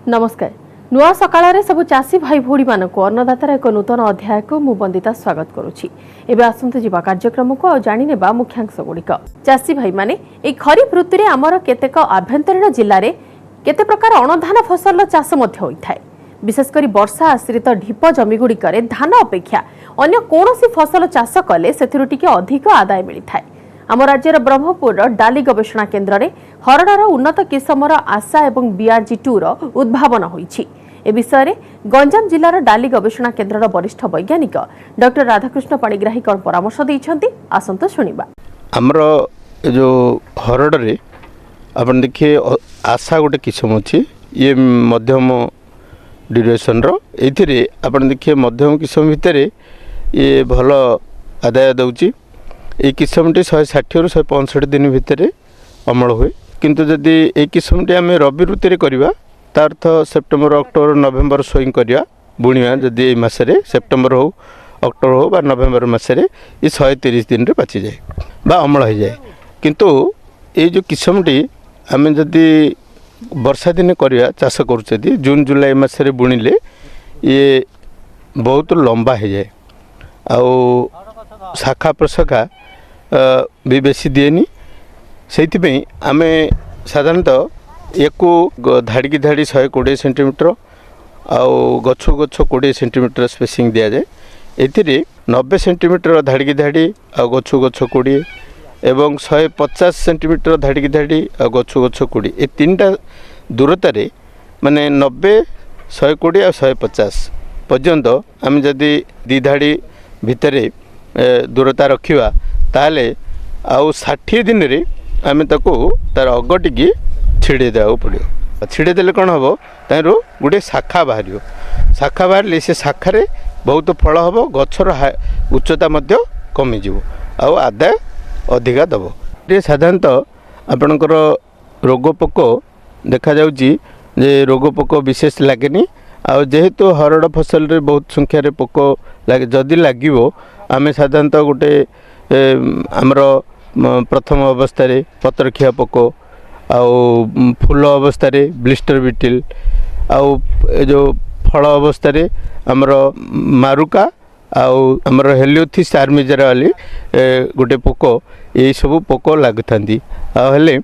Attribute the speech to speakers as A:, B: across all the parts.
A: नमस्कार नुआ सकाळ सबु चाषी भाई भौणी मान अन्नदातार एक नूतन अध्याय को मु बंदिता स्वागत करुछि। एबे आसंते जीवा कार्यक्रम को जानि नेबा मुख्यांश गुड़िक। चाषी भाई माने ए खरीफ ऋतु रे आमर केतेक आभ्यंतरीण जिल्ला रे केते प्रकार अणधान फसल चाष मध्य होइथाय। विशेषकर वर्षा आश्रित ढीप जमी गुड़िक धान अपेक्षा अन्य कोनोसी फसल चाष कले सेथिरु टिके अधिक आदाय मिलिथाय। आम राज्यर ब्रह्मपुर डाली गवेषणा केन्द्र में हरड़र उन्नत किसमर आशा एवं BRG2 उद्भावन होईछि। ए विषय में गंजाम जिलार डाली गवेषणा केन्द्र वरिष्ठ वैज्ञानिक डॉक्टर राधाकृष्ण पाणिग्राही कौन परामर्श देइछन्ति आसंतो सुनिबा।
B: हमर जो हरड़ रे अपन देखिए आशा गोटे किस्म अछि, ये मध्यम ड्यूरेशन रो एथिरे अपन देखिए मध्यम किस्म भितर ये भल आदाय दउछि। ये किस्मटी 160 रु 165 दिन भितर अमल हुए, किंतु जदि ये किस्मटी आम रबी ऋतु में करवा तार अर्थ सेप्टेम्बर अक्टोबर नवेम्बर सोईंग करवा बुणिया जदि ये मसरे सेप्टेम्बर हो अक्टोबर हो बा नवेम्बर मसरे ये 130 दिन रे पाची जाए बा अमल हो जाए। किंतु ये जो किस्मटी आम जदि वर्षा दिन करवा चाष कर जून जुलाई मसरे बुणिले ये बहुत लंबा हो जाए आउ शाखा प्रशाखा भी बेसी दिएनी। से आम साधारणतः एक धाड़ी की धाड़ी 120 सेंटीमीटर आउ गछु गछ 20 सेंटीमीटर स्पेसिंग दि जाए। ये 90 सेंटीमीटर धाड़ी की धाड़ी आ गछु गछ 20 एवं 150 सेंटीमीटर धाड़ी की धाड़ी आ गछु गछ 20 ये तीनटा दूरतार माने 90 120 और 150 पर्यंत आम जदि दी धाड़ी भितर दूरता रखा ताले आउ 60 दिन रे आम ताको तार अगटिकी छिड़े देवा पड़ो। छिड़े देले कौन हम तार गोटे शाखा बाहर शाखा बाहर से शाखार बहुत फल हम गचर उच्चता कमिज आउ आदाय अधिका दब। ये साधारणतः आपणकर रोग पोक देखा जाउची जे रोग पोक विशेष लागेनी आउ जेहेतु हरड़ फसल रे बहुत संख्यार पोक लगे जदि लगे आम साधारणतः गोटे आमर प्रथम अवस्था पत्रखिया पोक आउ फूल अवस्था ब्लिस्टर बिटिल आउ जो फल अवस्था आमर मारुका आउ आमर हेलियोथिस आर्मिजेरा वाली गोटे पोक ये सब पोक लगुंट आले।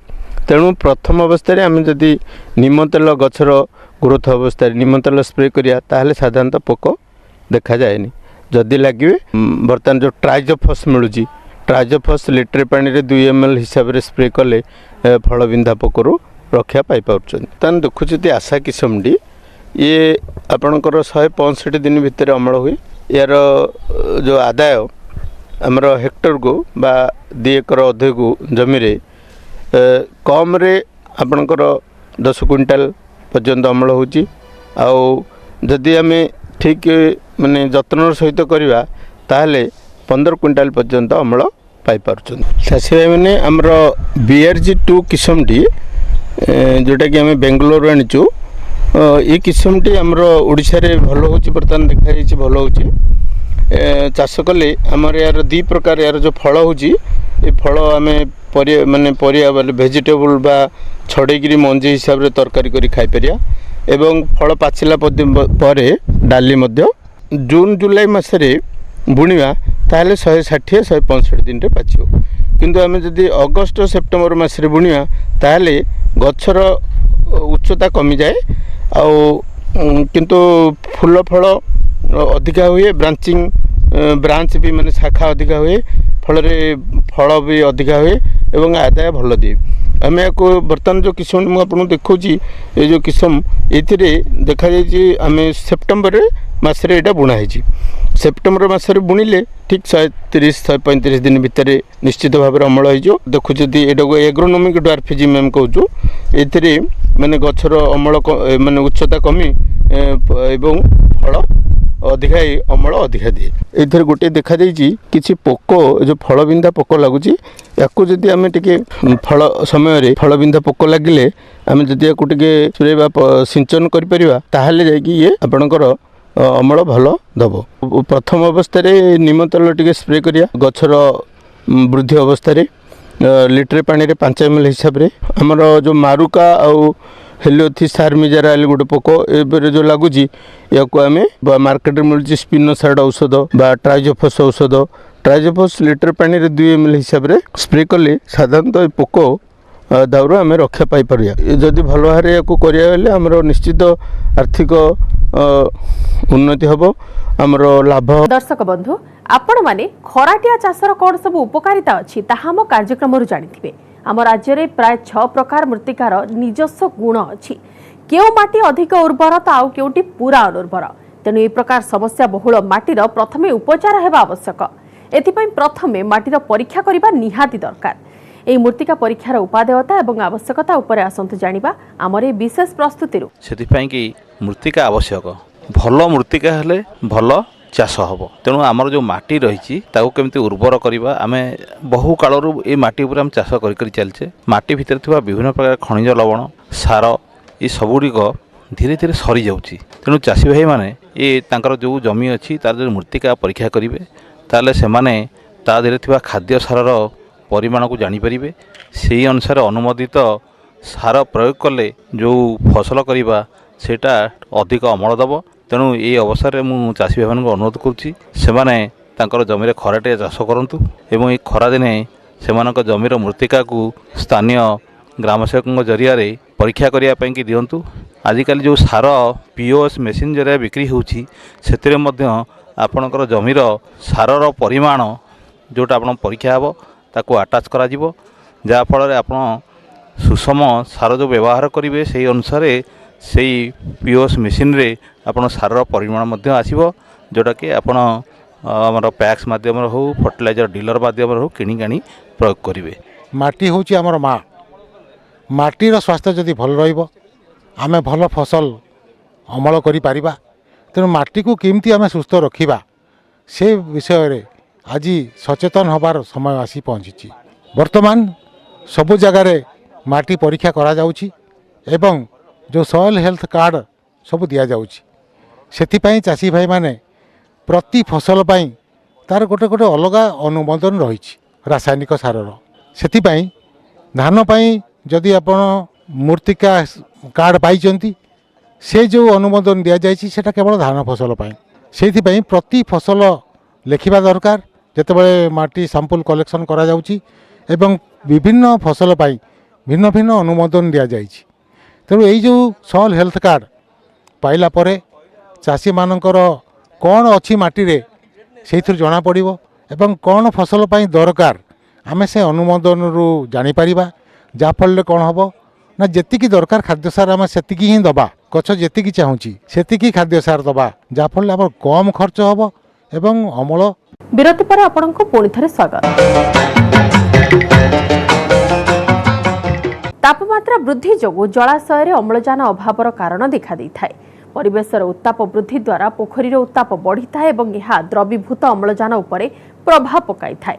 B: तेणु प्रथम अवस्था आम जदि निम तेल गचर ग्रोथ अवस्था निम तेल स्प्रे करिया ताहले साधारणतः पोक देखा जाएनी। जदि लगे बर्तमान जो ट्राइजोफस मिलूँ ट्राइजोफस लिटर पानी रे 2 ml हिसाब रे स्प्रे कले फल बिंधा पोकरू रक्षा पाई पार्छन। देखुचे आशा किस्मटी ये आपणकर 165 दिन भितर अमल हुए। यार जो आदाय आमर हेक्टर को बा 2 एकर अधिक जमी रे कम रे आपणकर 10 क्विंटाल पर्यंत अमल होची। आउ जदि आम ठीक माने जत्नर सहित करवा ताहले 15 क्विंटाल पर्यंत अमल पाई पार्छन। चाषी भाई मैंने आमर BRG2 किस्मटी जोटा कि आम बेंगलोर आनीचु ये किस्मटी आमर ओडिशा रे भल होची बर्तमान देखा जाइए भल होची। चाष कले आमर यार 2 प्रकार यार जो फल होची ये फल आम माने परिया वेजिटेबल बा छड़ेगिरी मंजी हिसाब रे तरकारी करी खाई परिया एवं फल पाचिला परे डाली मध्य जून जुलाई मसरे बुणिवा ताहले 160 165 दिन रे पाचियो। किंतु आम जदि अगस्ट सेप्टेम्बर मसरे बुणिवा ताहले गचर उच्चता कमी जाए आउ किंतु फूल फल अधिका हुए ब्रांचिंग ब्रांच भी माने शाखा अधिका हुए फल फल भी अधिका हुए एवं आदाय भल दिए। आम या बर्तमान जो किस्म मुझे आपको देखा ये जो किस्म ये देखा जाए आम सेप्टेम्बर मसरे यहाँ बुणाई सेप्टेम्बर मसरे बुणिले ठीक 130 135 दिन भितर निश्चित भाव अमल हो देखुँ यहाँ एग्रोनोमिक ड्वार्फिज्म एम कहूँ ये माने गचर अमल माने उच्चता कमी एवं फल अधिका अमल अधिका दिए। ये गोटे देखा कि पोक जो फल बिंधा पोक लगुच या आम टे फल समय फल बिंधा पोक लगिले आम जदि स्प्रे सिंचन करें ये आपणकर अमल भल दब। प्रथम अवस्था निम तेल टे स्प्रे करिया गचर वृद्धि अवस्था लिटर पानी रे 5 ml हिसाब रे आमर जो मारुका आउ हेलियोथिस सार्मिजारा गोटे पोक एबरे जो लगुच या आम मार्केट मिलूँ स्पिनोसाइड औषध बा ट्राइजोफस औषध ट्राइजोफस लिटर पानी 2 ml हिसाब से स्प्रे कले साधारणतः ये पोक दाउर आम रक्षा पाइपर जदि भल भाव या करें आमर निश्चित आर्थिक उन्नति हम आमर लाभ।
A: दर्शक बंधु आपण माने खराटिया चाषर कौन सब उपकारिता अच्छी ताहा आम कार्यक्रम जानिथिबे। आम राज्य में प्राय 6 प्रकार मृत्तिकार निजस्व गुण अच्छी केउ माटी अधिक उर्वर तो आउ केउटी पूरा अनुर्वर तेणु ए प्रकार समस्या बहुल माटीर प्रथमे उपचार हेबा आवश्यक। एथिपई प्रथमे माटीर परीक्षा करिबा निहाती दरकार। एई मृत्तिका परीक्षार उपादेयता एवं आवश्यकता उपरे आसंतु जानिबा आमर ए विशेष प्रस्तुति
C: सेथिपई कि मृत्तिका आवश्यक भल मृत्तिका हेले भल चाष हम तेणु आमर जो माटी रही केमती उर्वर करवा आम बहु कालू ये माटी उपर आम चाष कर चलचे माटी भितर थिबा विभिन्न प्रकार खनिज लवण सार ये सबुड़िक धीरे धीरे सरी जाउची तेणु चाषी भाई माने ये तांकर जो जमी अच्छी तार जो मृत्तिका परीक्षा करेंगे ताले से माने ता देहरे थिबा खाद्य सारर परिमाण को जानीपारे से अनुसार अनुमोदित सार प्रयोग कले जो फसल करवा सेटा अधिक अमल दब तेणु ये अवसर में मुझे चाषी भाई को अनुरोध करुँची से जमीर खराटे चाष करूँ एवं ये खरा दिने से जमीर मृत्तिका को स्थानीय ग्रामसेवकों जरिया परीक्षा करने की दिंतु। आजिकल जो सार पीओएस मेसीन जरिया बिक्री होची आपणकर जमीर सारर परिमाण जोटा आप परीक्षा हे ताको आटाच करा जीवो जहाँफल आप सुषम सार जो व्यवहार करेंगे से अनुसार से पीओएस मेसीन रे आपन सारर परिमाण आसो जोटा कि आपन आमर पैक्स माध्यम हो फर्टिलाइजर डीलर माध्यम हो किणी आनी प्रयोग करेंगे।
D: माटी हूँ आमर माँ माटीर स्वास्थ्य जदि भल रहिबो आमे भल फसल अमल करि पारिबा तेणु माटी को केमती आमे सुस्थ रखिबा से विषय रे आज सचेतन होबार समय आसी पहुँची। वर्तमान सबु जगार माटी परीक्षा करा जाउची एवं जो सॉइल हेल्थ कार्ड सब दिया जाउची सेथिपाई चाषी भाई माने प्रति फसल पाई तार गोटे गोटे अलगा अनुमोदन रही रासायनिक सारर सेथिपाई धान पाई जदि आपण मृत्तिका कार्ड पाई से जो अनुमोदन दि जाइए सेटा केवल धान फसल पाई सेथिपाई प्रति फसल लेखिबा दरकार जेतेबेले माटी सैंपल कलेक्शन करा जाउची एवं विभिन्न फसल पाई भिन्न भिन्न अनुमोदन दि जाइए तेणु यही जो सॉइल हेल्थ कार्ड पाइला परे चाषी मानकर कौन अच्छी माटी रे से जना पड़ो एवं कौन फसल पाई दरकार आमे से अनुमोदन रु जानी परिबा जाफल कौन हम ना जेतिकी दरकार खाद्य सार आम से ही दबा गछ जेतिकी चाहूँगी सेतिकी खाद्य सार दबा जाफल आम कम खर्च हम एवं अमल।
A: विरति पर आपनको पुणी थरे स्वागत। तापमात्रा वृद्धि जोगु जलाशय अम्लजान अभावर कारण देखा देइथाय। परिवेशर उत्ताप वृद्धि द्वारा पोखरीर उत्ताप बढ़ी थाए और यह द्रवीभूत अम्लजान उपरे प्रभाव पकाई थाए।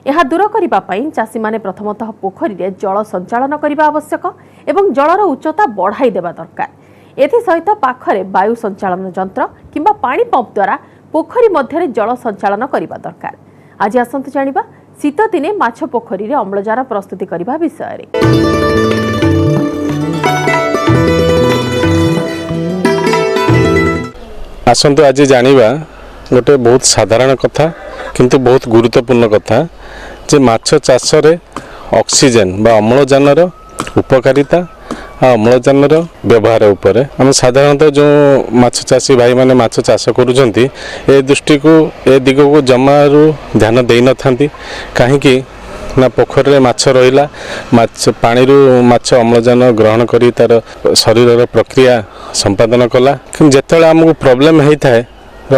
A: यह दूर करिबा पई चाषी माने प्रथमतः पोखरी रे जल संचालन करिबा आवश्यक एवं जलर उच्चता बढ़ाई देबा दरकार। एथि सहित पाखरे वायु संचालन यंत्र किंबा पानी पंप द्वारा पोखरी मध्य जल संचालन करिबा दरकार। आज आसंतु जानिबा शीत दिने माछ पोखरी रे अम्लजान प्रस्तुति करिबा विषय रे।
E: आसंतु आज जानिबा गोटे बहुत साधारण कथा किंतु बहुत गुरुत्वपूर्ण कथा जे माछ चाष रे ऑक्सीजन बा अम्लजानर उपकारिता आ अम्लजानर व्यवहार उपरे हम साधारणतः जो माछ चाषी भाई माने माछ चाष करूछंती ए दृष्टि को ए दिग को जमारू ध्यान देई न थांती काहेकि ना पोखरी रे माछ रहिला माछ पानी रू माछ अम्लजान ग्रहण करी तार शरीर प्रक्रिया संपादन कला कि जेतले हमको प्रॉब्लम हेई थाए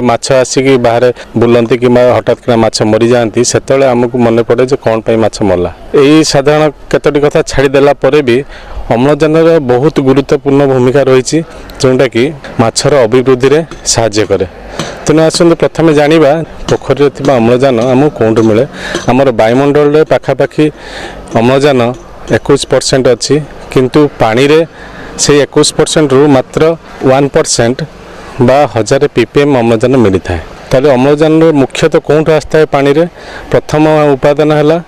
E: माछ आसिक बाहर बुलती कि हठात कि माछ मरी जाती से आमको मन पड़े जो कौन पाई माछ मरला। यही साधारण केतोटी कथा छाड़देला भी अम्लजान बहुत गुरुत्वपूर्ण भूमिका रही जोटा कि माछर अभिवृद्धि में साहाय्य करे। तेणु आसतु प्रथम जाना पोखरी अम्लजान आमको कौटू मिले आमर वायुमंडल पाखापाखि अम्लजान 21% अच्छी किंतु पानी रे से 21% रु मात्र 1% बा 1000 ppm अम्लजान मिली थाए। ताले अम्लजान मुख्यतः कौट आसता है पानी रे प्रथम उपादान है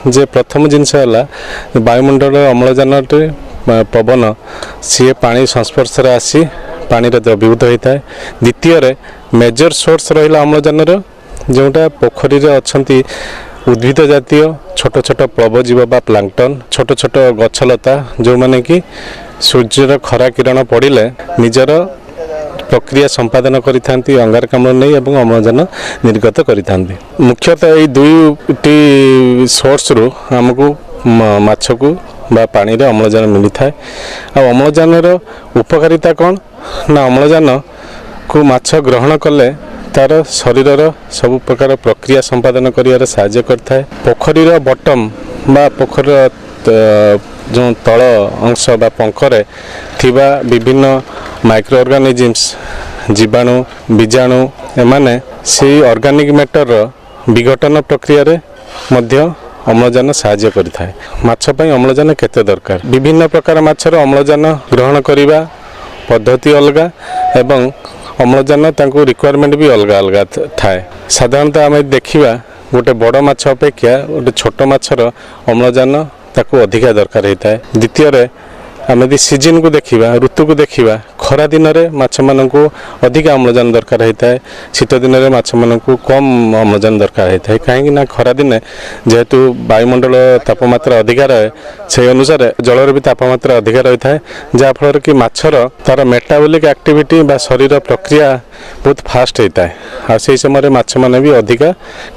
E: जे प्रथम जिनस है वायुमंडल अम्लजान ପବନ ସିଏ ପାଣି ସଂସ୍ପର୍ଶରେ ଆସି ପାଣିରେ ଦ୍ରବୀଭୂତ ହୋଇଥାଏ। ଦ୍ୱିତୀୟରେ ମେଜର ସୋର୍ସ ରହିଲା ଅମ୍ଳଜାନର, ଯେଉଁଟା ପୋଖରୀରେ ଅଛନ୍ତି ଉଦ୍ଭିଦ ଜାତୀୟ ଛୋଟ ଛୋଟ ପ୍ଲବଜୀବ ବା ପ୍ଲାଙ୍କଟନ୍, ଛୋଟ ଛୋଟ ଗଛଲତା, ଯେଉଁମାନେ କି ସୂର୍ଯ୍ୟର ଖରା କିରଣ ପଡ଼ିଲେ ନିଜର ପ୍ରକ୍ରିୟା ସମ୍ପାଦନ କରିଥାନ୍ତି ଅଙ୍ଗାରକାମ୍ଳ ନେଇ ଏବଂ ଅମ୍ଳଜାନ ନିର୍ଗତ କରିଥାନ୍ତି। ମୁଖ୍ୟତଃ ଏହି ଦୁଇଟି ସୋର୍ସରୁ ଆମକୁ ମାଛକୁ ବା ପାଣିରେ ଅମ୍ଳଜାନ ମିଳିଥାଏ। ଆଉ ଅମ୍ଳଜାନର ଉପକାରିତା କ'ଣ ନା, ଅମ୍ଳଜାନକୁ ମାଛ ଗ୍ରହଣ କଲେ ତାର ଶରୀରର ସବୁ ପ୍ରକାର ପ୍ରକ୍ରିୟା ସମ୍ପାଦନ କରିବାରେ ସାହାଯ୍ୟ କରିଥାଏ। ପୋଖରୀର ବଟମ୍ ବା ପୋଖରୀର ଯେଉଁ ତଳ ଅଂଶ ବା ପଙ୍କରେ ଥିବା ବିଭିନ୍ନ ମାଇକ୍ରୋ ଅର୍ଗାନିଜିମ୍ସ, ଜୀବାଣୁ, ବୀଜାଣୁ, ଏମାନେ ସେହି ଅର୍ଗାନିକ୍ ମ୍ୟାଟରର ବିଘଟନ ପ୍ରକ୍ରିୟାରେ ମଧ୍ୟ ଅମ୍ଳଜାନ ସାହାଯ୍ୟ କରିଥାଏ। ମାଛ ପାଇଁ ଅମ୍ଳଜାନ କେତେ ଦରକାର? ବିଭିନ୍ନ ପ୍ରକାର ମାଛର ଅମ୍ଳଜାନ ଗ୍ରହଣ କରିବା ପଦ୍ଧତି ଅଲଗା ଏବଂ ଅମ୍ଳଜାନ ତାଙ୍କୁ ରିକ୍ୱାରମେଣ୍ଟ ବି ଅଲଗା ଅଲଗା ଥାଏ। ସାଧାରଣତଃ ଆମେ ଦେଖିବା ଗୋଟେ ବଡ଼ ମାଛ ଅପେକ୍ଷା ଗୋଟେ ଛୋଟ ମାଛର ଅମ୍ଳଜାନ ତାକୁ ଅଧିକା ଦରକାର ହୋଇଥାଏ। ଦ୍ୱିତୀୟରେ ଆମେ ଯଦି ସିଜନକୁ ଦେଖିବା, ଋତୁକୁ ଦେଖିବା, ଖରା ଦିନରେ ମାଛମାନଙ୍କୁ ଅଧିକା ଅମ୍ଳଜାନ ଦରକାର ହୋଇଥାଏ, ଶୀତ ଦିନରେ ମାଛମାନଙ୍କୁ କମ୍ ଅମ୍ଳଜାନ ଦରକାର ହୋଇଥାଏ। କାହିଁକି ନା ଖରାଦିନେ ଯେହେତୁ ବାୟୁମଣ୍ଡଳ ତାପମାତ୍ରା ଅଧିକା ରହେ, ସେହି ଅନୁସାରେ ଜଳର ବି ତାପମାତ୍ରା ଅଧିକା ରହିଥାଏ, ଯାହାଫଳରେ କି ମାଛର ତା'ର ମେଟାବଲିକ୍ ଆକ୍ଟିଭିଟି ବା ଶରୀର ପ୍ରକ୍ରିୟା ବହୁତ ଫାଷ୍ଟ ହୋଇଥାଏ। ଆଉ ସେହି ସମୟରେ ମାଛମାନେ ବି ଅଧିକା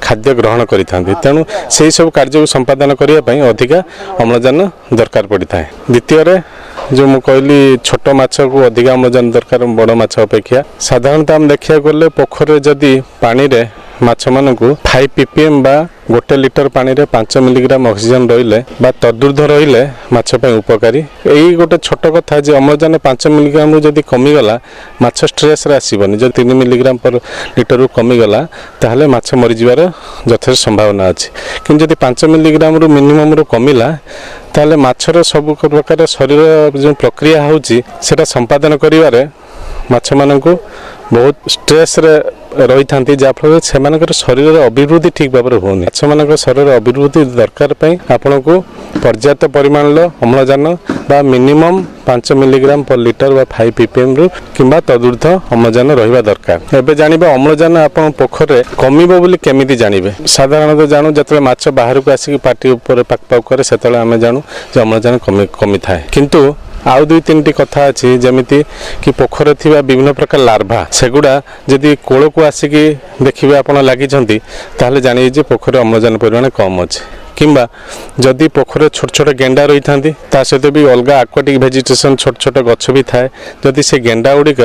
E: ଖାଦ୍ୟ ଗ୍ରହଣ କରିଥାନ୍ତି। ତେଣୁ ସେହି ସବୁ କାର୍ଯ୍ୟକୁ ସମ୍ପାଦନ କରିବା ପାଇଁ ଅଧିକା ଅମ୍ଳଜାନ ଦରକାର ପଡ଼ିଥାଏ। ଦ୍ୱିତୀୟରେ ଯେଉଁ ମୁଁ କହିଲି ଛୋଟ ମାଛକୁ ଅଧିକା ଅମ୍ଳଜାନ ଦରକାର ବଡ଼ ମାଛ ଅପେକ୍ଷା। ସାଧାରଣତଃ ଆମେ ଦେଖିବାକୁ ଗଲେ ପୋଖରୀରେ ଯଦି ପାଣିରେ ମାଛମାନଙ୍କୁ 5 ppm ବା 1 ଲିଟର ପାଣିରେ 5 ମିଲିଗ୍ରାମ ଅକ୍ସିଜେନ ରହିଲେ ବା ତଦୁର୍ଦ୍ଧ୍ୱ ରହିଲେ ମାଛ ପାଇଁ ଉପକାରୀ। ଏଇ ଗୋଟେ ଛୋଟ କଥା ଯେ ଅମ୍ଳଜାନ 5 ମିଲିଗ୍ରାମରୁ ଯଦି କମିଗଲା ମାଛ ଷ୍ଟ୍ରେସ୍ରେ ଆସିବନି। ଯଦି 3 ମିଲିଗ୍ରାମ ପର ଲିଟରରୁ କମିଗଲା ତାହେଲେ ମାଛ ମରିଯିବାର ଯଥେଷ୍ଟ ସମ୍ଭାବନା ଅଛି। କିନ୍ତୁ ଯଦି 5 ମିଲିଗ୍ରାମରୁ ମିନିମମରୁ କମିଲା ତାହେଲେ ମାଛର ସବୁ ପ୍ରକାର ଶରୀର ଯେଉଁ ପ୍ରକ୍ରିୟା ହେଉଛି ସେଇଟା ସମ୍ପାଦନ କରିବାରେ ମାଛମାନଙ୍କୁ ବହୁତ ଷ୍ଟ୍ରେସ୍ରେ ରହିଥାନ୍ତି, ଯାହାଫଳରେ ସେମାନଙ୍କର ଶରୀରର ଅଭିବୃଦ୍ଧି ଠିକ୍ ଭାବରେ ହେଉନି। ମାଛମାନଙ୍କ ଶରୀରର ଅଭିବୃଦ୍ଧି ଦରକାର ପାଇଁ ଆପଣଙ୍କୁ ପର୍ଯ୍ୟାପ୍ତ ପରିମାଣର ଅମ୍ଳଜାନ ବା ମିନିମମ୍ 5 ମିଲିଗ୍ରାମ ପର ଲିଟର ବା 5 ppmରୁ କିମ୍ବା ତଦୁର୍ଦ୍ଧ୍ୱ ଅମ୍ଳଜାନ ରହିବା ଦରକାର। ଏବେ ଜାଣିବା ଅମ୍ଳଜାନ ଆପଣ ପୋଖରୀରେ କମିବ ବୋଲି କେମିତି ଜାଣିବେ? ସାଧାରଣତଃ ଜାଣୁ ଯେତେବେଳେ ମାଛ ବାହାରକୁ ଆସିକି ପାଟି ଉପରେ ପାକ୍ ପାକ୍ କରେ ସେତେବେଳେ ଆମେ ଜାଣୁ ଯେ ଅମ୍ଳଜାନ କମିଥାଏ। କିନ୍ତୁ ଆଉ 2-3ଟି କଥା ଅଛି, ଯେମିତି କି ପୋଖରୀରେ ଥିବା ବିଭିନ୍ନ ପ୍ରକାର ଲାର୍ଭା, ସେଗୁଡ଼ା ଯଦି କୂଳକୁ ଆସିକି ଦେଖିବେ ଆପଣ ଲାଗିଛନ୍ତି ତାହେଲେ ଜାଣିବେ ଯେ ପୋଖରୀରେ ଅମ୍ଳଜାନ ପରିମାଣ କମ୍ ଅଛି। କିମ୍ବା ଯଦି ପୋଖରୀରେ ଛୋଟ ଛୋଟ ଗେଣ୍ଡା ରହିଥାନ୍ତି, ତା ସହିତ ବି ଅଲଗା ଆକ୍ୱାଟିକ୍ ଭେଜିଟେସନ୍ ଛୋଟ ଛୋଟ ଗଛ ବି ଥାଏ, ଯଦି ସେ ଗେଣ୍ଡା ଗୁଡ଼ିକ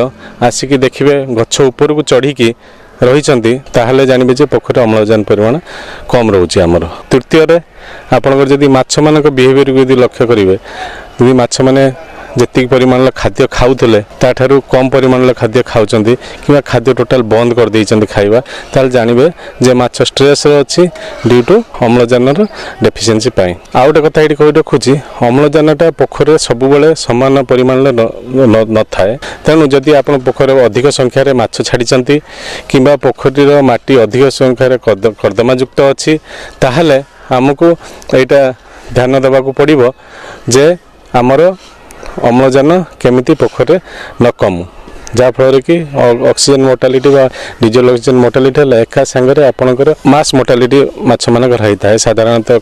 E: ଆସିକି ଦେଖିବେ ଗଛ ଉପରକୁ ଚଢ଼ିକି ରହିଛନ୍ତି ତାହେଲେ ଜାଣିବେ ଯେ ପୋଖରୀରେ ଅମ୍ଳଜାନ ପରିମାଣ କମ୍ ରହୁଛି ଆମର। ତୃତୀୟରେ ଆପଣଙ୍କର ଯଦି ମାଛମାନଙ୍କ ବିହେଭିଅରକୁ ଯଦି ଲକ୍ଷ୍ୟ କରିବେ, ଯଦି ମାଛମାନେ ଯେତିକି ପରିମାଣର ଖାଦ୍ୟ ଖାଉଥିଲେ ତାଠାରୁ କମ୍ ପରିମାଣର ଖାଦ୍ୟ ଖାଉଛନ୍ତି କିମ୍ବା ଖାଦ୍ୟ ଟୋଟାଲ ବନ୍ଦ କରିଦେଇଛନ୍ତି ଖାଇବା, ତାହେଲେ ଜାଣିବେ ଯେ ମାଛ ଷ୍ଟ୍ରେସ୍ରେ ଅଛି ଡ୍ୟୁ ଟୁ ଅମ୍ଳଜାନର ଡେଫିସିଏନ୍ସି ପାଇଁ। ଆଉ ଗୋଟେ କଥା ଏଇଠି କହି ରଖୁଛି, ଅମ୍ଳଜାନଟା ପୋଖରୀରେ ସବୁବେଳେ ସମାନ ପରିମାଣରେ ନଥାଏ। ତେଣୁ ଯଦି ଆପଣ ପୋଖରୀରେ ଅଧିକ ସଂଖ୍ୟାରେ ମାଛ ଛାଡ଼ିଛନ୍ତି କିମ୍ବା ପୋଖରୀର ମାଟି ଅଧିକ ସଂଖ୍ୟାରେ କର୍ଦ୍ଦମାଯୁକ୍ତ ଅଛି, ତାହେଲେ ଆମକୁ ଏଇଟା ଧ୍ୟାନ ଦେବାକୁ ପଡ଼ିବ ଯେ ଆମର ଅମ୍ଳଜାନ କେମିତି ପୋଖରୀରେ ନ କମୁ, ଯାହାଫଳରେ କି ଅକ୍ସିଜେନ୍ ମୋର୍ଟାଲିଟି ବା ଡିଜେଲ୍ ଅକ୍ସିଜେନ୍ ମୋର୍ଟାଲିଟି ହେଲେ ଏକା ସାଙ୍ଗରେ ଆପଣଙ୍କର ମାସ୍ ମୋର୍ଟାଲିଟି ମାଛମାନଙ୍କର ହୋଇଥାଏ। ସାଧାରଣତଃ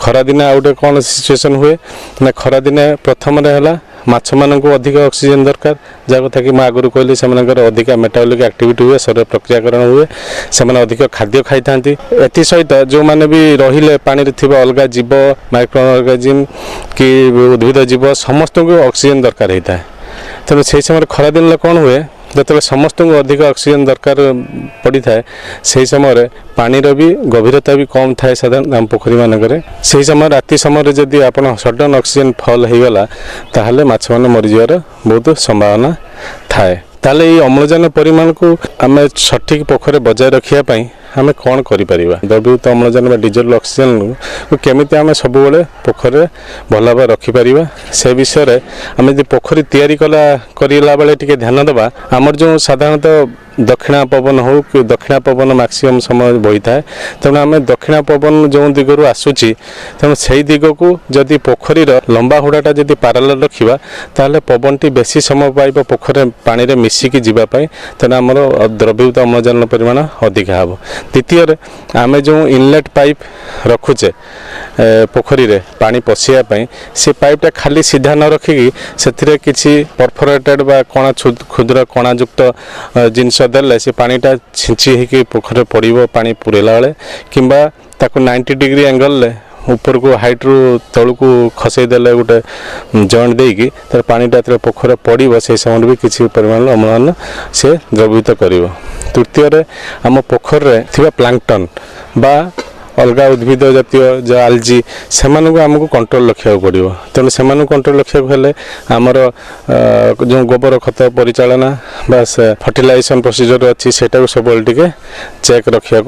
E: ଖରାଦିନେ ଆଉ ଗୋଟେ କ'ଣ ସିଚୁଏସନ୍ ହୁଏ ନା, ଖରାଦିନେ ପ୍ରଥମରେ ହେଲା ମାଛମାନଙ୍କୁ ଅଧିକ ଅକ୍ସିଜେନ୍ ଦରକାର, ଯାହା କଥା କି ମୁଁ ଆଗରୁ କହିଲି ସେମାନଙ୍କର ଅଧିକା ମେଟାବଲିକ୍ ଆକ୍ଟିଭିଟି ହୁଏ, ଶରୀର ପ୍ରକ୍ରିୟାକରଣ ହୁଏ, ସେମାନେ ଅଧିକ ଖାଦ୍ୟ ଖାଇଥାନ୍ତି। ଏଥିସହିତ ଯେଉଁମାନେ ବି ରହିଲେ ପାଣିରେ ଥିବା ଅଲଗା ଜୀବ, ମାଇକ୍ରୋ ଅର୍ଗାନିଜିମ୍ କି ଉଦ୍ଭିଦ ଜୀବ, ସମସ୍ତଙ୍କୁ ଅକ୍ସିଜେନ୍ ଦରକାର ହୋଇଥାଏ। ତେଣୁ ସେହି ସମୟରେ ଖରାଦିନରେ କ'ଣ ହୁଏ, ଯେତେବେଳେ ସମସ୍ତଙ୍କୁ ଅଧିକ ଅକ୍ସିଜେନ୍ ଦରକାର ପଡ଼ିଥାଏ, ସେହି ସମୟରେ ପାଣିର ବି ଗଭୀରତା ବି କମ୍ ଥାଏ ସାଧାରଣ ଆମ ପୋଖରୀମାନଙ୍କରେ। ସେହି ସମୟ ରାତି ସମୟରେ ଯଦି ଆପଣ ସଡନ୍ ଅକ୍ସିଜେନ୍ ଫଲ୍ ହୋଇଗଲା ତାହେଲେ ମାଛମାନେ ମରିଯିବାର ବହୁତ ସମ୍ଭାବନା ଥାଏ। ତାହେଲେ ଏହି ଅମ୍ଳଜାନ ପରିମାଣକୁ ଆମେ ସଠିକ୍ ପୋଖରୀରେ ବଜାୟ ରଖିବା ପାଇଁ ଆମେ କ'ଣ କରିପାରିବା? ଦ୍ରବୀଭୂତ ଅମ୍ଳଜାନ ବା ଡିଜେଲ୍ ଅକ୍ସିଜେନ୍କୁ କେମିତି ଆମେ ସବୁବେଳେ ପୋଖରୀରେ ଭଲ ଭାବରେ ରଖିପାରିବା, ସେ ବିଷୟରେ ଆମେ ଯଦି ପୋଖରୀ ତିଆରି କରିଲା ବେଳେ ଟିକେ ଧ୍ୟାନ ଦେବା। ଆମର ଯେଉଁ ସାଧାରଣତଃ दक्षिणा पवन हो कि दक्षिणा पवन मैक्सिमम समय बही था तेणु आम दक्षिणा पवन जो दिगरू आसूची तेणु से दिग को जदि पोखरी लंबा हुड़ाटा जदि पाराल रखा ताहले पवन टी बेसी समय पाइब पोखर पानी रे मिसिकी जीवाई तेणु आमर द्रव्यभूत अम्लजान परिमाण अधिका हे। द्वितीय आम जो इनलेट पाइप रखुचे पोखरी रे पानी पशियापाई से पाइपटा खाली सीधा न रखिकी से किसी परफोरेटेड बा कणा क्षुद्र कणायुक्त जिनस देले से पानीटा छिंची होकर पोखर पड़ो पानी पुरेला बेले किंबा ताको 90 डिग्री एंगल ले ऊपर को हाइट रु तल को खसईदेले गोटे जॉइंट देकी तर पानीटा पोखर पड़ो से समय भी किसी परिमाण अम्लजान से द्रवीभूत कर। तृतीय आम पोखर रे थिबा प्लांकटन बा अलग उद्भिद जातीय जो आलजी से आमको कंट्रोल रखा पड़ो तेणु से कंट्रोल रखा हेले आमर जो गोबर खत परिचालना बा फर्टिलाइजेशन प्रोसीजर अच्छी से सब टे चेक रखा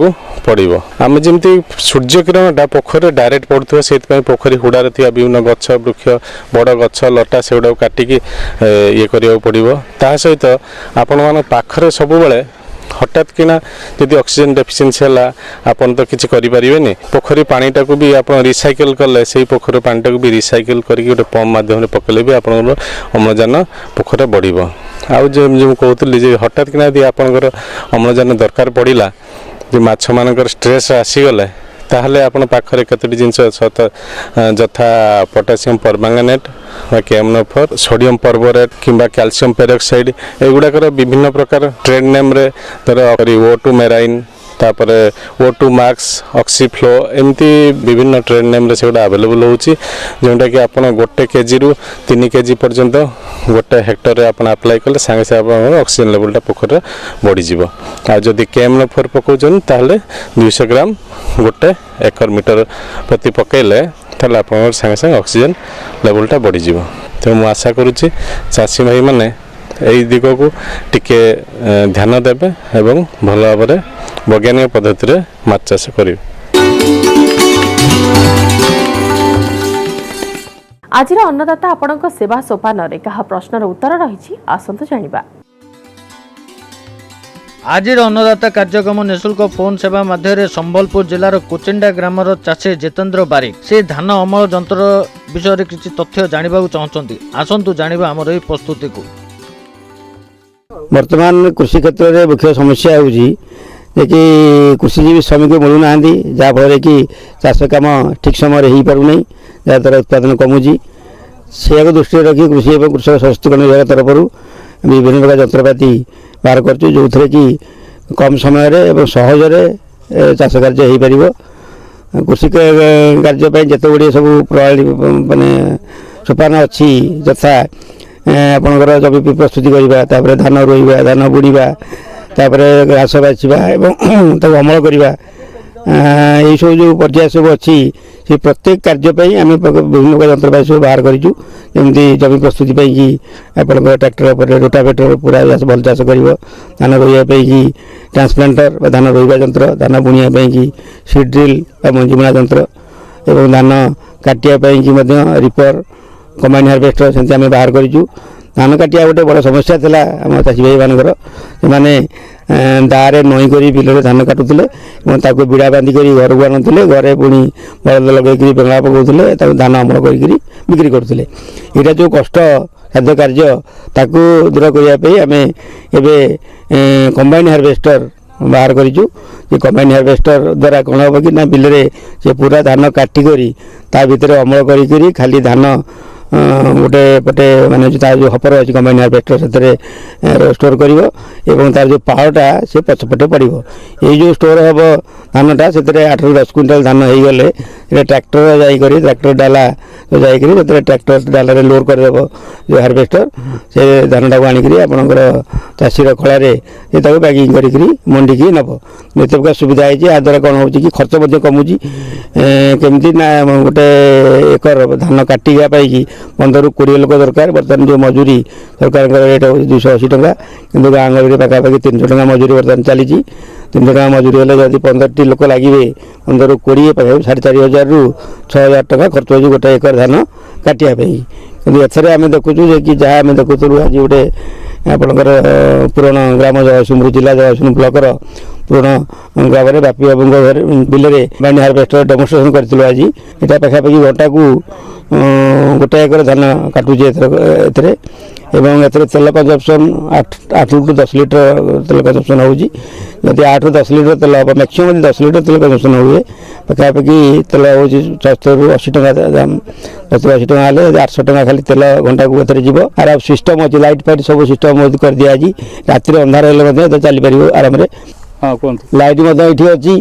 E: पड़ो। आम जमी सूर्य किरणटा पोखर डायरेक्ट पड़ुवा से पोखरी हुड़ार विभिन्न गछ वृक्ष बड़ गछ लटा से गुड़ा काटिकी ये करा पड़ो। ता सहित आपण मान पाखरे सब बेले हठात किना यदि ऑक्सीजन डेफिशिएंसी है आपन तो किसी करें पोखरी पानीटा को भी आप रिसाइकल कले से पोखर पानीटा को भी रिसाइकल करके गोटे पंप माध्यम पकड़े भी आप अम्लजान पोखर बढ़। आउ जो कहते हठात किना यदि आपंकर अम्लजान दरकार पड़ा माछ मान स्ट्रेस आसीगले ताहले आपण पाखरे केतोटी जिनस जथा पोटासियम परमांगनेट केमनोफर सोडियम परबोरेट किंबा कैल्शियम पेरोक्साइड एगुड़ाकर विभिन्न प्रकार ट्रेड नेम रे धर O2 मेराइन तापर O2 मार्क्स ऑक्सीफ्लो एमती विभिन्न ट्रेड नेम रे सेगुड़ा अवेलेबल होची जोंटा कि आपण गोटे केजी रु 3 केजी पर्यंत गोटे हेक्टर रे आपण अप्लाई कले संगे से आपण ऑक्सीजन लेवलटा पोखर बढ़ी जीवो। आ जदि केमनोफर पकोजन ताहले 200 ग्राम गोटे एकर मीटर प्रति पकेले ताहले आपण संगे संगे ऑक्सीजन लेवलटा बढ़ी जीवो। तो मु आशा करूची चाषी भाई माने यही दिग को टिके ध्यान देवे एवं भल भाव वैज्ञानिक पद्धति माछ चाष करें।
A: आज अन्नदाता आपणक सेवा सोपान रे कहा प्रश्नर उत्तर रही आसंतु जानिबा।
F: आज अन्नदाता कार्यक्रम निःशुल्क फोन सेवा माध्यम संबलपुर जिलार कोचिंडा ग्रामर चाषी जितेंद्र बारिक से धान अमल जंत्र विषय किसी तथ्य जानवा चाहते आसतु जानिबा आमर एही प्रस्तुति को।
G: वर्तमान कृषि क्षेत्र में मुख्य समस्या होगी कि कृषिजीवी श्रमिक मिलूना जहाँफल कि चाष कम ठीक समय हो पार नहीं जहाँद्वारा उत्पादन कमुची से दृष्टि रखी कृषि और कृषक सशक्तिकरण विभाग तरफ विभिन्न प्रकार जंत्रपाति बाहर कर जो थे कि कम समय सहजरे चाष कार्य हो पार कृषि कार्य जिते गुड़े सब प्रणाली माने सोपान अच्छी यथा आपणकर जमी प्रस्तुति करवा धान रोइबा धान बुड़ीबा घास बाछवा अमल करवा यही सब जो पर्याय सब अच्छी से प्रत्येक कार्यपाई आम विभिन्न प्रकार जंत्रपाति सब बाहर करूँ जमी जमी प्रस्तुति कि आपंकर ट्रैक्टर पर रोटावेटर पूरा भल चाष कर धान रोइवाई कि ट्रांसप्लांटर धान रोइबा जंत्र धान बुणिया कि सीड ड्रिल मंजी बुणा जंत्र एवं धान काटियापाई कि रिपर कम्बाइन हार्वेस्टर से आम बाहर करूँ। धान काटिया गोटे बड़ समस्या था आम चाषी भाई मानकर से दारे नई कर बिल धान काटुले और बिड़ा बांधिक घर को आनुले घरे पुणी बलद लगे बेंगला पकाउले धान अमल कर बिक्री करुले यहाँ जो कष्ट साध्य कार्य ताकू दूर करने आम ए कम्बाइन हार्वेस्टर बाहर करूँ। कम्बाइन हार्वेस्टर द्वारा कौन हम कि बिल से पूरा धान काटिक ता भीतर अमल करी खाली धान गोटे पटे माने जो हपर अच्छी कम्बाइन हार्वेस्टर से स्टोर कर तार जो पाड़टा से पछपटे पड़ो ये जो स्टोर हम धानटा से 8 ରୁ 10 क्विंटाल धान हो गले ट्रैक्टर जाकर ट्रैक्टर डाला जाकर ट्रैक्टर डाल लोड करदेव जो हार्वेस्टर से धानटा को आनिक आपंकर चाषीर खलार पैकिंग कर मंडी की नब एत प्रकार सुविधा है या द्वारा कौन हो कि खर्च कमुची केमती ना गोटे एकर धान काटिकाई 15 ରୁ 20 लोक दरकार बर्तमान जो मजूरी सरकार रेट 280 टका कि गाँ गहली पाखापाखि 300 टका मजूरी बर्तमान चली 300 टका मजूरी हेल्ले जब 15टी लोक लगे 15 ରୁ 20 पाखापाखि 4,500 ରୁ 6,000 टका खर्च हो गोटे एकर धान काटियापाई कि एथर आम देखुचु कि जहाँ आम देखुलु आज गोटे ଆପଣଙ୍କର ପୁରଣ ଗ୍ରାମ ଜଗତସିଂହପୁର ଜିଲ୍ଲା ଜଗତସିଂହପୁର ବ୍ଲକର ପୁରଣ ଗ୍ରାମରେ ବାପି ବାବୁଙ୍କ ଘରେ ବିଲରେ ବାଇଣ୍ଡ ହାର୍ଭେଷ୍ଟର ଡେମନଷ୍ଟ୍ରେସନ୍ କରିଥିଲୁ ଆଜି। ଏଇଟା ପାଖାପାଖି ଘଣ୍ଟାକୁ 1 ଏକର ଧାନ କାଟୁଛି ଏଥିରେ ଏବଂ ଏଥିରେ ତେଲ କନଜମ୍ପସନ୍ 8 ରୁ 10 ଲିଟର ତେଲ କନଜମ୍ପସନ୍ ହେଉଛି। ଯଦି 8 ରୁ 10 ଲିଟର ତେଲ ହେବ ମ୍ୟାକ୍ସିମମ୍ 10 ଲିଟର ତେଲ କନଜମ୍ପସନ୍ ହୁଏ। ପାଖାପାଖି ତେଲ ହେଉଛି 70 ରୁ 80 ଟଙ୍କା ଦାମ। 70-80 ଟଙ୍କା ହେଲେ 800 ଟଙ୍କା ଖାଲି ତେଲ ଘଣ୍ଟାକୁ ଏଥିରେ ଯିବ। ଆର ସିଷ୍ଟମ୍ ଅଛି, ଲାଇଟ୍ ଫାଇଟ୍ ସବୁ ସିଷ୍ଟମ୍ କରିଦିଆଯାଇଛି। ରାତିରେ ଅନ୍ଧାର ହେଲେ ମଧ୍ୟ ଏଥିରେ ଚାଲିପାରିବ ଆରାମରେ।
E: ହଁ କୁହନ୍ତୁ।
G: ଲାଇଟ୍ ମଧ୍ୟ ଏଠି ଅଛି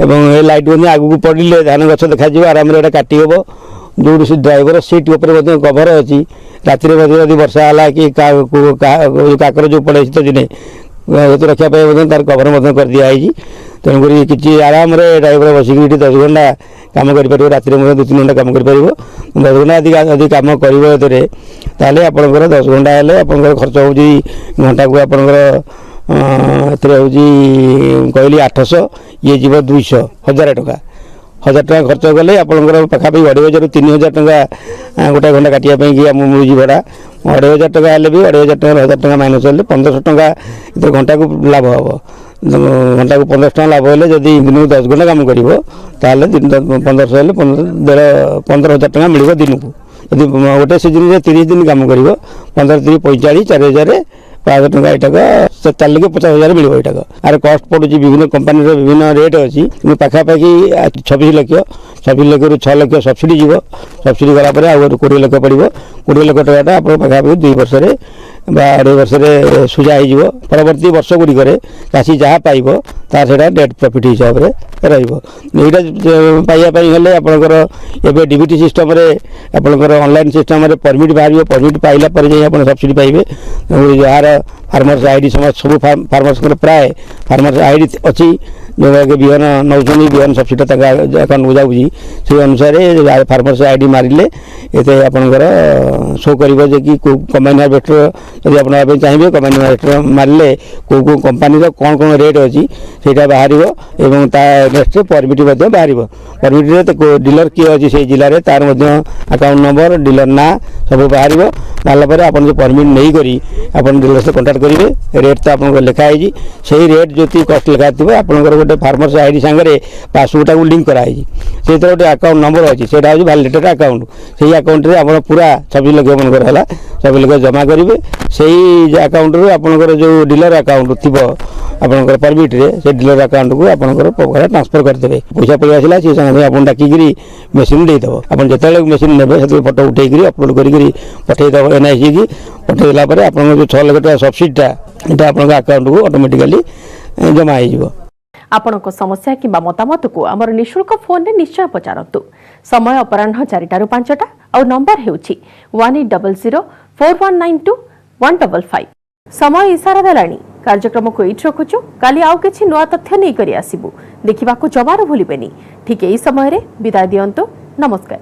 G: ଏବଂ ଏ ଲାଇଟ୍ ମଧ୍ୟ ଆଗକୁ ପଡ଼ିଲେ ଧାନ ଗଛ ଦେଖାଯିବ, ଆରାମରେ ଏଇଟା କାଟି ହେବ। ଯେଉଁଠି ସେ ଡ୍ରାଇଭର ସିଟ୍ ଉପରେ ମଧ୍ୟ କଭର ଅଛି। ରାତିରେ ମଧ୍ୟ ଯଦି ବର୍ଷା ହେଲା କି କାକର ଯେଉଁ ପଡ଼େ ଶୀତ ଦିନେ ରଖିବା ପାଇଁ ମଧ୍ୟ ତାର କଭର ମଧ୍ୟ କରିଦିଆଯାଇଛି। ତେଣୁକରି କିଛି ଆରାମରେ ଡ୍ରାଇଭର ବସିକି ଏଠି 10 ଘଣ୍ଟା କାମ କରିପାରିବ। ରାତିରେ ମଧ୍ୟ 2-3 ଘଣ୍ଟା କାମ କରିପାରିବ। 10 ଘଣ୍ଟା ଯଦି କାମ କରିବ ଏଥିରେ ତାହେଲେ ଆପଣଙ୍କର 10 ଘଣ୍ଟା ହେଲେ ଆପଣଙ୍କର ଖର୍ଚ୍ଚ ହେଉଛି ଘଣ୍ଟାକୁ ଆପଣଙ୍କର ଏଥିରେ ହେଉଛି କହିଲି 800, ଇଏ ଯିବ 200, 1000 ଟଙ୍କା। 1000 ଟଙ୍କା ଖର୍ଚ୍ଚ କଲେ ଆପଣଙ୍କର ପାଖାପାଖି 2500 ରୁ 3000 ଟଙ୍କା ଗୋଟେ ଘଣ୍ଟା କାଟିବା ପାଇଁ କି ଆମକୁ ମିଳୁଛି ଭଡ଼ା। 2500 ଟଙ୍କା ହେଲେ ବି 2500 ଟଙ୍କା 1000 ଟଙ୍କା ମାଇନସ୍ ହେଲେ 1500 ଟଙ୍କା ଏଥିରେ ଘଣ୍ଟାକୁ ଲାଭ ହେବ। ଘଣ୍ଟାକୁ 1500 ଟଙ୍କା ଲାଭ ହେଲେ ଯଦି ଦିନକୁ 10 ଘଣ୍ଟା କାମ କରିବ ତାହେଲେ 1500 ହେଲେ 15,000 ଟଙ୍କା ମିଳିବ ଦିନକୁ। ଯଦି ଗୋଟେ ସିଜନ୍ରେ 30 ଦିନ କାମ କରିବ 15, 30, 45, 4,500 ଟଙ୍କା ଏଇଟାକ 40,000-50,000 ମିଳିବ। ଏଇଟାକ ଆର କଷ୍ଟ ପଡ଼ୁଛି, ବିଭିନ୍ନ କମ୍ପାନୀର ବିଭିନ୍ନ ରେଟ୍ ଅଛି। କିନ୍ତୁ ପାଖାପାଖି 26 ଲକ୍ଷ, 26 ଲକ୍ଷରୁ 6 ଲକ୍ଷ ସବସିଡ଼ି ଯିବ। ସବସିଡ଼ି ଗଲା ପରେ ଆଉ 20 ଲକ୍ଷ ପଡ଼ିବ। 20 ଲକ୍ଷ ଟଙ୍କାଟା ଆପଣ ପାଖାପାଖି 2 ବର୍ଷରେ ବା 2.5 ବର୍ଷରେ ସୁଜା ହେଇଯିବ। ପରବର୍ତ୍ତୀ ବର୍ଷ ଗୁଡ଼ିକରେ ଚାଷୀ ଯାହା ପାଇବ ତାର ସେଇଟା ନେଟ୍ ପ୍ରଫିଟ୍ ହିସାବରେ ରହିବ। ଏଇଟା ପାଇବା ପାଇଁ ହେଲେ ଆପଣଙ୍କର ଏବେ DBT ସିଷ୍ଟମ୍ରେ ଆପଣଙ୍କର ଅନଲାଇନ୍ ସିଷ୍ଟମ୍ରେ ପରମିଟ୍ ବାହାରିବ। ପରମିଟ୍ ପାଇଲା ପରେ ଯାଇ ଆପଣ ସବସିଡ଼ି ପାଇବେ। ଯାହାର ଫାର୍ମର୍ସ ଆଇଡ଼ି ସବୁ ଫାର୍ମର୍ସଙ୍କର ପ୍ରାୟ ଫାର୍ମର୍ସ ଆଇଡ଼ି ଅଛି, ଯେଉଁଟାକି ବିହନ ନେଉଛନ୍ତି, ବିହନ ସବସିଡ଼ିଟା ତାଙ୍କ ଆକାଉଣ୍ଟକୁ ଯାଉଛି। ସେହି ଅନୁସାରେ ଫାର୍ମର୍ସ ଆଇଡ଼ି ମାରିଲେ ଏତେ ଆପଣଙ୍କର ଶୋ କରିବ ଯେ କି କମ୍ବାଇନ୍ ହାର୍ଭେଷ୍ଟର ଯଦି ଆପଣ ନେବା ପାଇଁ ଚାହିଁବେ କମ୍ବାଇନ୍ ହାର୍ଭେଷ୍ଟର ମାରିଲେ କେଉଁ କମ୍ପାନୀର କ'ଣ ରେଟ୍ ଅଛି ସେଇଟା ବାହାରିବ ଏବଂ ତା ନେକ୍ସଟ୍ରେ ପରମିଟ୍ ମଧ୍ୟ ବାହାରିବ। ପରମିଟ୍ରେ ଡିଲର କିଏ ଅଛି ସେଇ ଜିଲ୍ଲାରେ ତାର ମଧ୍ୟ ଆକାଉଣ୍ଟ ନମ୍ବର, ଡିଲର ନାଁ ସବୁ ବାହାରିବ। ବାହାରିଲା ପରେ ଆପଣ ଯେଉଁ ପରମିଟ୍ ନେଇକରି ଆପଣ ଡିଲର ସହିତ କଣ୍ଟାକ୍ଟ କରିବେ। ରେଟ୍ ତ ଆପଣଙ୍କର ଲେଖା ହେଇଛି, ସେଇ ରେଟ୍ ଯେତିକି କଷ୍ଟ ଲେଖା ଥିବ ଆପଣଙ୍କର ଗୋଟେ ଫାର୍ମର୍ସ ଆଇଡ଼ି ସାଙ୍ଗରେ ପାସବୁକ୍ଟାକୁ ଲିଙ୍କ୍ କରାହେଇଛି। ସେଇଥିରେ ଗୋଟେ ଆକାଉଣ୍ଟ ନମ୍ବର ଅଛି, ସେଇଟା ହେଉଛି ଭ୍ୟାଲିଡେଟେଡ୍ ଆକାଉଣ୍ଟ। ସେଇ ଆକାଉଣ୍ଟରେ ଆପଣ ପୁରା 26 ଲକ୍ଷ ମନେକର ହେଲା, 26 ଲକ୍ଷ ଜମା କରିବେ। ସେଇ ଆକାଉଣ୍ଟରୁ ଆପଣଙ୍କର ଯେଉଁ ଡିଲର ଆକାଉଣ୍ଟ ଥିବ ଆପଣଙ୍କର ପରମିଟ୍ରେ, ସେ ଡିଲର ଆକାଉଣ୍ଟକୁ ଆପଣଙ୍କର ଟ୍ରାନ୍ସଫର୍ କରିଦେବେ। ପଇସା ପଳେଇ ଆସିଲା ସେ ସାଙ୍ଗେ ସାଙ୍ଗେ ଆପଣ ଡାକିକିରି ମେସିନ୍ ଦେଇଦେବ। ଆପଣ ଯେତେବେଳେ ମେସିନ୍ ନେବେ ସେତେବେଳେ ଫଟୋ ଉଠେଇକିରି ଅପଲୋଡ଼ କରିକିରି ପଠାଇଦେବ NIC କି। ପଠାଇଦେଲା ପରେ ଆପଣଙ୍କର ଯେଉଁ 6 ଲକ୍ଷ ଟଙ୍କା ସବସିଡ଼ିଟା ଏଇଟା ଆପଣଙ୍କ ଆକାଉଣ୍ଟକୁ ଅଟୋମେଟିକାଲି ଜମା ହେଇଯିବ।
A: ଆପଣଙ୍କ ସମସ୍ୟା କିମ୍ବା ମତାମତକୁ ଆମର ନିଃଶୁଳ୍କ ଫୋନରେ ନିଶ୍ଚୟ ପଚାରନ୍ତୁ। ସମୟ ଅପରାହ୍ନ 4ଟାରୁ 5ଟା ଆଉ ନମ୍ବର ହେଉଛି 18004192 ସମୟ ଇସାରା ଦେଲାଣି। କାର୍ଯ୍ୟକ୍ରମକୁ ଏଇଠି ରଖୁଛୁ। କାଲି ଆଉ କିଛି ନୂଆ ତଥ୍ୟ ନେଇକରି ଆସିବୁ। ଦେଖିବାକୁ ଜମାରୁ ଭୁଲିବେନି। ଠିକ୍ ଏହି ସମୟରେ ବିଦାୟ ଦିଅନ୍ତୁ। ନମସ୍କାର।